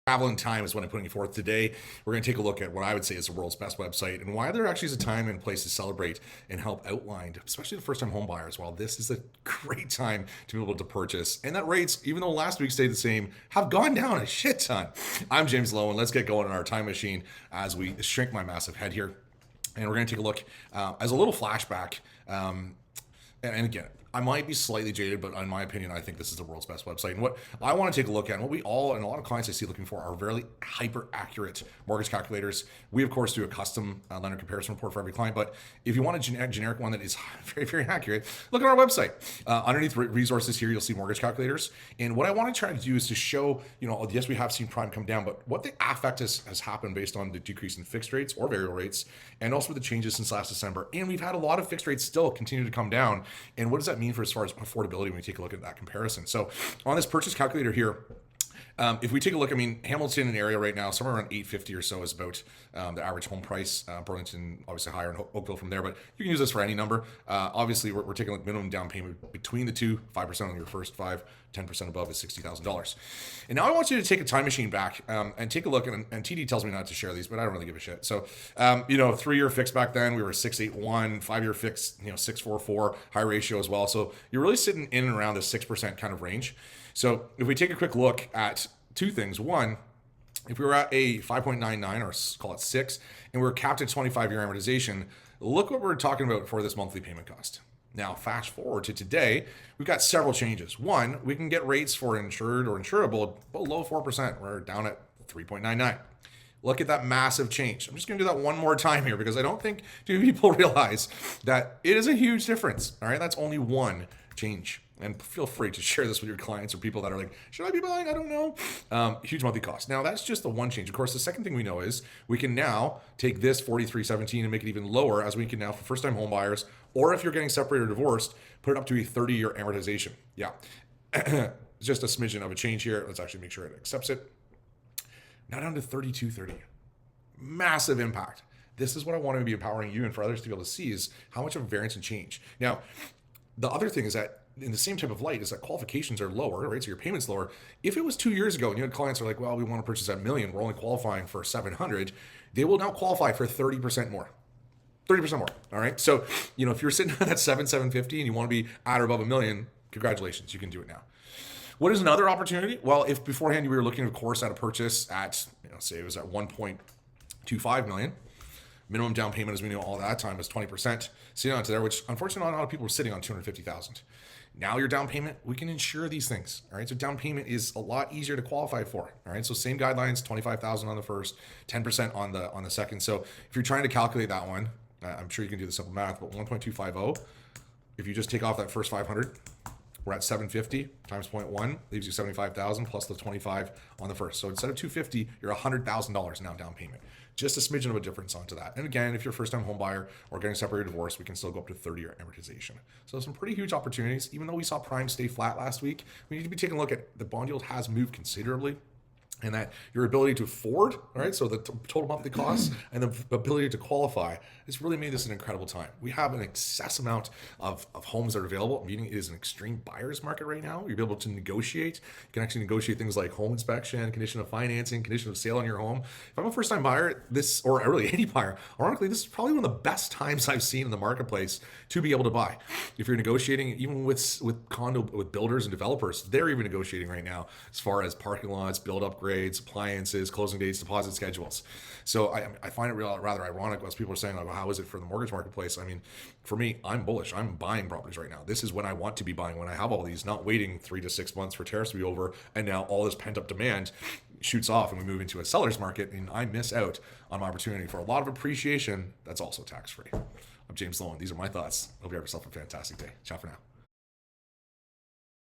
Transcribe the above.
Traveling time is what I'm putting forth today. We're going to take a look at what I would say is the world's best website and why there actually is a time and place to celebrate and help outlined, especially the first-time home buyers. While this is a great time to be able to purchase, and that rates, even though last week stayed the same, have gone down a shit ton. I'm James Lowe, and let's get going on our time machine as we shrink my massive head here, and we're going to take a look as a little flashback. And again, I might be slightly jaded, but in my opinion, I think this is the world's best website. And what I want to take a look at, and what we all, and a lot of clients I see looking for, are very hyper accurate mortgage calculators. We, of course, do a custom lender comparison report for every client. But if you want a generic one that is very, very accurate, look at our website. Underneath resources here, you'll see mortgage calculators. And what I want to try to do is to show, yes, we have seen prime come down, but what the affect has happened based on the decrease in fixed rates or variable rates, and also the changes since last December. And we've had a lot of fixed rates still continue to come down. And what does that mean for as far as affordability when we take a look at that comparison? So on this purchase calculator here, if we take a look, Hamilton and area right now, somewhere around 850 or so is about the average home price. Burlington, obviously higher, and Oakville from there, but you can use this for any number. Obviously, we're taking like minimum down payment between the two, 5% on your first 10% above is $60,000. And now I want you to take a time machine back and take a look, and TD tells me not to share these, but I don't really give a shit. So, 3-year fixed back then, we were 681, 5-year fixed, 644, high ratio as well. So you're really sitting in and around the 6% kind of range. So if we take a quick look at two things. One, if we were at a 5.99 or call it 6, and we're capped at 25-year amortization, look what we're talking about for this monthly payment cost. Now, fast forward to today, we've got several changes. One, we can get rates for insured or insurable below 4%. We're down at 3.99. Look at that massive change. I'm just going to do that one more time here because I don't think too many people realize that it is a huge difference. All right, that's only one change. And feel free to share this with your clients or people that are like, should I be buying? I don't know. Huge monthly cost. Now, that's just the one change. Of course, the second thing we know is we can now take this 4317 and make it even lower, as we can now, for first-time home buyers, or if you're getting separated or divorced, put it up to a 30-year amortization. Yeah. Just a smidgen of a change here. Let's actually make sure it accepts it. Now down to 3230. Massive impact. This is what I want to be empowering you and for others to be able to see, is how much of a variance and change. Now, the other thing is that in the same type of light is that qualifications are lower, right? So your payment's lower. If it was 2 years ago and you had clients are like, well, we want to purchase at $1 million, we're only qualifying for 700, they will now qualify for 30% more. 30% more. All right. So, if you're sitting at that 750 and you want to be at or above $1 million, congratulations, you can do it now. What is another opportunity? Well, if beforehand we were looking, of course, at a purchase at, say it was at 1.25 million, minimum down payment, as we know all that time, is 20%, sitting onto there, which unfortunately not a lot of people are sitting on 250,000. Now your down payment, we can insure these things. All right. So down payment is a lot easier to qualify for. All right. So same guidelines, 25,000 on the first, 10% on the second. So if you're trying to calculate that one, I'm sure you can do the simple math, but 1.250, if you just take off that first 500, we're at 750 times 0.1, leaves you 75,000 plus the 25 on the first. So instead of 250, you're $100,000 now down payment. Just a smidgen of a difference onto that. And again, if you're a first-time home buyer or getting separated or divorced, we can still go up to 30-year amortization. So some pretty huge opportunities. Even though we saw prime stay flat last week, we need to be taking a look at the bond yield has moved considerably, and that your ability to afford, all right, so the total monthly costs and the ability to qualify has really made this an incredible time. We have an excess amount of homes that are available, meaning it is an extreme buyer's market right now. You'll be able to negotiate. You can actually negotiate things like home inspection, condition of financing, condition of sale on your home. If I'm a first-time buyer, or really any buyer, ironically, this is probably one of the best times I've seen in the marketplace to be able to buy. If you're negotiating, even with builders and developers, they're even negotiating right now as far as parking lots, build upgrades, appliances, closing dates, deposit schedules. So I find it rather ironic as people are saying, like, well, how is it for the mortgage marketplace? For me, I'm bullish. I'm buying properties right now. This is when I want to be buying, when I have all these, not waiting 3 to 6 months for tariffs to be over, and now all this pent up demand shoots off and we move into a seller's market, and I miss out on my opportunity for a lot of appreciation that's also tax free. I'm James Lowe. These are my thoughts. Hope you have yourself a fantastic day. Ciao for now.